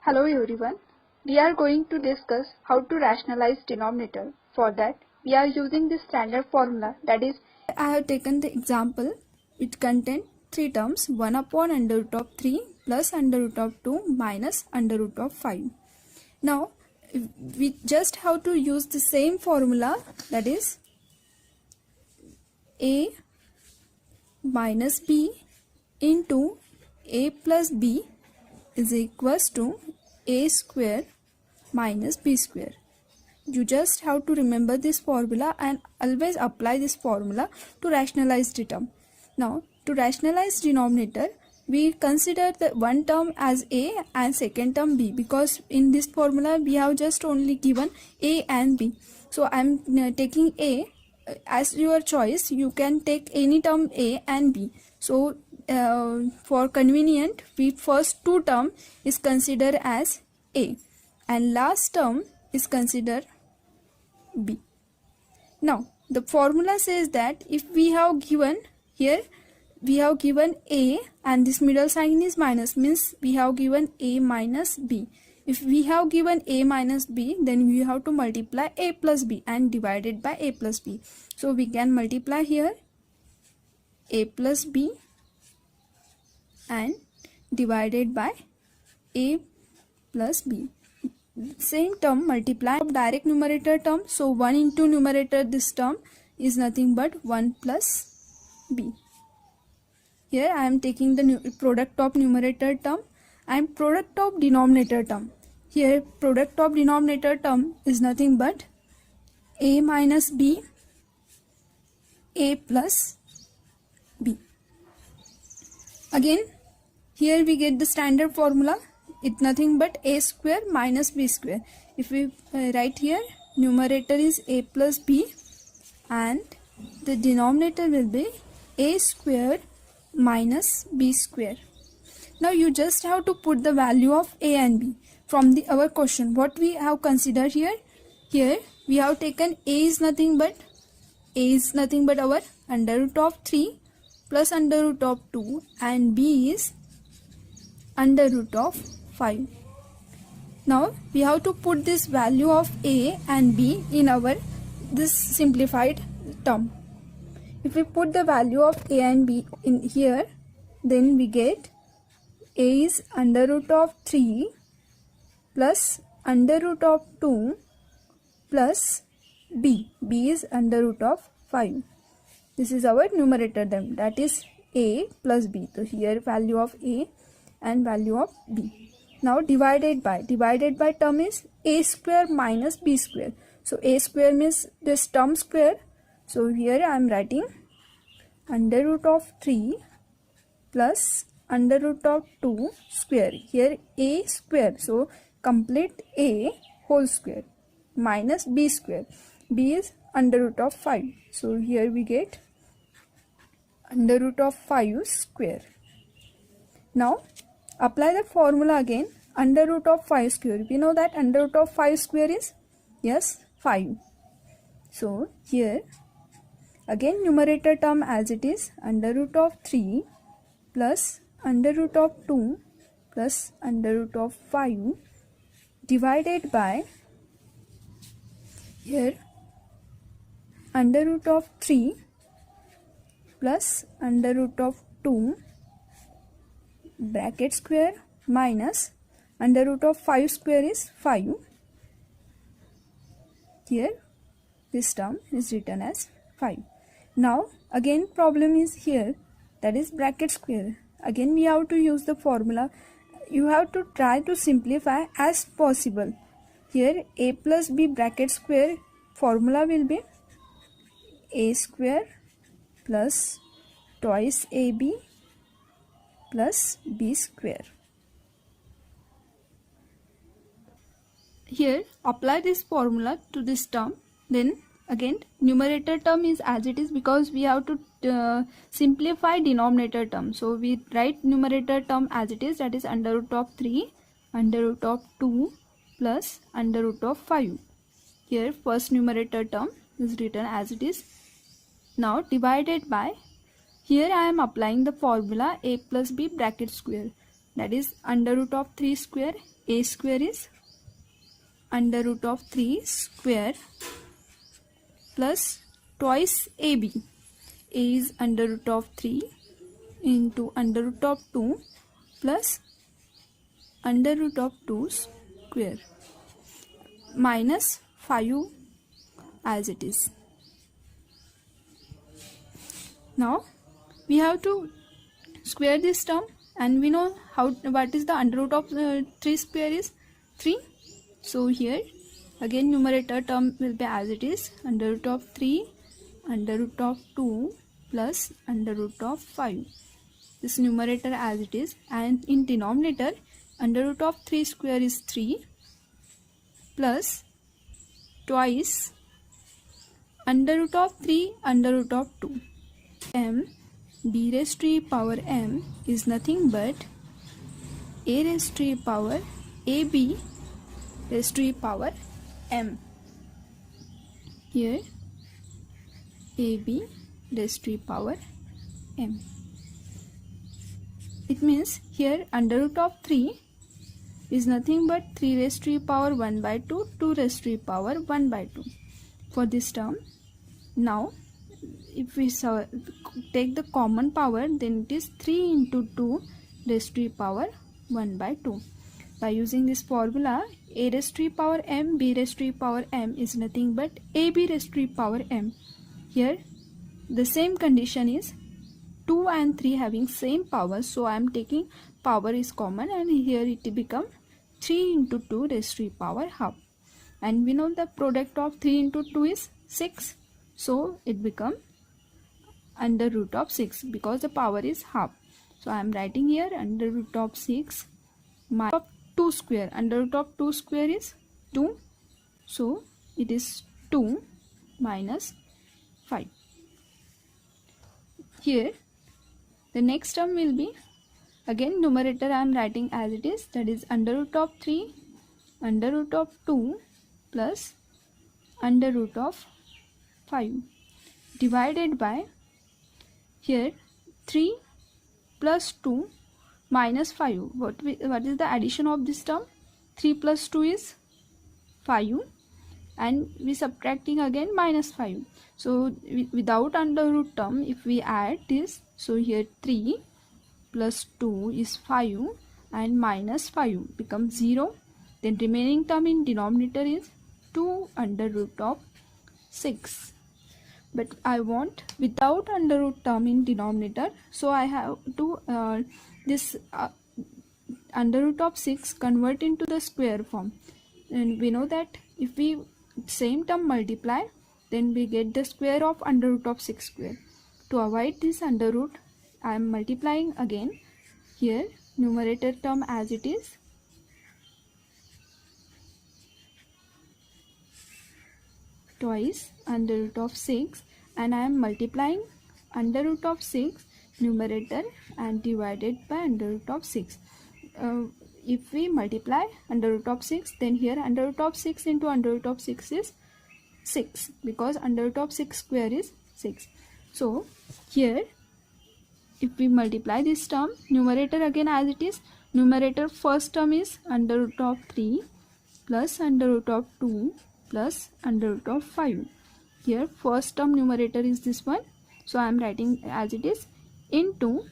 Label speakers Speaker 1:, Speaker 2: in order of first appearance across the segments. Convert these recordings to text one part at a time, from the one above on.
Speaker 1: Hello everyone. We are going to discuss how to rationalize denominator. For that, we are using the standard formula, that is, I have taken the example which contains three terms, 1 upon under root of 3 plus under root of 2 minus under root of 5. Now, we just have to use the same formula, that is a minus b into a plus b is equals to a square minus b square. You just have to remember this formula and always apply this formula to rationalize the term. Now, to rationalize denominator, we consider the one term as a and second term b, because in this formula we have just only given a and b. So I am taking a as your choice. You can take any term a and b. So for convenient, we first two term is considered as a and last term is considered b. Now the formula says that if we have given here, we have given a and this middle sign is minus, means we have given a minus b. If we have given a minus b, then we have to multiply a plus b and divide it by a plus b. So we can multiply here a plus b and divided by a plus b. Same term multiply direct numerator term. So 1 into numerator, this term is nothing but 1 plus b. Here I am taking the product of numerator term and product of denominator term. Here product of denominator term is nothing but a minus b, a plus b. Again, here we get the standard formula. It's nothing but a square minus b square. If we write here, numerator is a plus b and the denominator will be a square minus b square. Now you just have to put the value of a and b from our question. What we have considered here, we have taken a is nothing but our under root of 3 plus under root of 2 and b is under root of 5. Now we have to put this value of a and b in our this simplified term. If we put the value of a and b in here, then we get a is under root of 3 plus under root of 2 plus b is under root of 5. This is our numerator term, that is a plus b. So here value of a and value of b. Now divided by term is a square minus b square. So a square means this term square. So here I am writing under root of 3 plus under root of 2 square. Here a square, so complete a whole square minus b square. B is under root of 5. So here we get under root of 5 square. Now apply the formula again. Under root of 5 square. We know that under root of 5 square is 5. So here again numerator term as it is under root of 3 plus under root of 2 plus under root of 5 divided by here under root of 3 plus under root of 2 bracket square minus under root of 5 square is 5. Here this term is written as 5. Now again problem is here, that is bracket square. Again we have to use the formula. You have to try to simplify as possible. Here a plus b bracket square formula will be a square plus twice ab plus b square. Here apply this formula to this term. Then again numerator term is as it is, because we have to simplify denominator term. So we write numerator term as it is, that is under root of 3 under root of 2 plus under root of 5. Here first numerator term is written as it is. Now divided by, here I am applying the formula a plus b bracket square. that is under root of 3 square. A square is under root of 3 square plus twice AB. A is under root of 3 into under root of 2 plus under root of 2 square minus 5 as it is. Now we have to square this term, and we know what is the under root of 3 square is 3. So here again numerator term will be as it is, under root of 3 under root of 2 plus under root of 5. This numerator as it is, and in denominator under root of 3 square is 3 plus twice under root of 3 under root of 2. M b raised to e power m is nothing but a raised to e power ab raised to e power m. Here ab raised to e power m. It means here under root of 3 is nothing but 3 raised to e power 1 by 2, 2 raised to e power 1 by 2 for this term. Now if we take the common power, then it is 3 into 2 raised to e power 1 by 2. By using this formula, a raised to e power m, b raised to e power m is nothing but ab raised to e power m. Here the same condition is 2 and 3 having same power, so I am taking power is common, and here it become 3 into 2 raised to e power half. And we know the product of 3 into 2 is 6, so it become under root of 6 because the power is half. So I am writing here under root of 6 minus 2 square. Under root of 2 square is 2, so it is 2 minus 5. Here the next term will be, again numerator I am writing as it is, that is under root of 3 under root of 2 plus under root of 5 divided by, here 3 plus 2 minus 5. What is the addition of this term? 3 plus 2 is 5, and we subtracting again minus 5. So without under root term, if we add this, so here 3 plus 2 is 5 and minus 5 becomes 0. Then remaining term in denominator is 2 under root of 6. But I want without under root term in denominator, so I have to this under root of 6 convert into the square form, and we know that if we same term multiply, then we get the square of under root of 6 square. To avoid this under root, I am multiplying again. Here numerator term as it is, twice under root of 6, and I am multiplying under root of 6 numerator and divided by under root of 6. If we multiply under root of 6, then here under root of 6 into under root of 6 is 6, because under root of 6 square is 6. So here if we multiply this term, numerator again as it is, numerator first term is under root of 3 plus under root of 2 plus under root of 5. Here first term numerator is this one, so I am writing as it is, into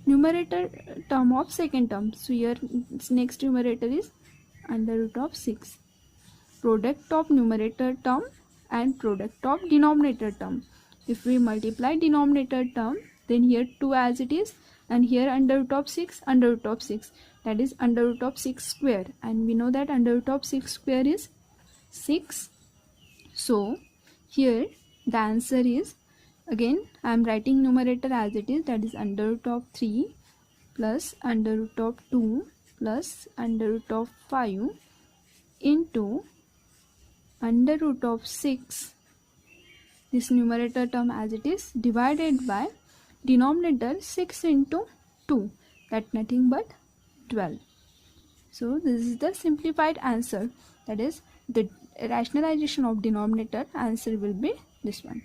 Speaker 1: numerator term of second term. So here next numerator is under root of 6. Product of numerator term and product of denominator term. If we multiply denominator term, then here 2 as it is, and here under root of 6 under root of 6, that is under root of 6 square, and we know that under root of 6 square is 6. So here the answer is, again I am writing numerator as it is, that is under root of 3 plus under root of 2 plus under root of 5 into under root of 6, this numerator term as it is, divided by denominator 6 into 2, that nothing but 12. So this is the simplified answer, that is the rationalization of denominator answer will be this one.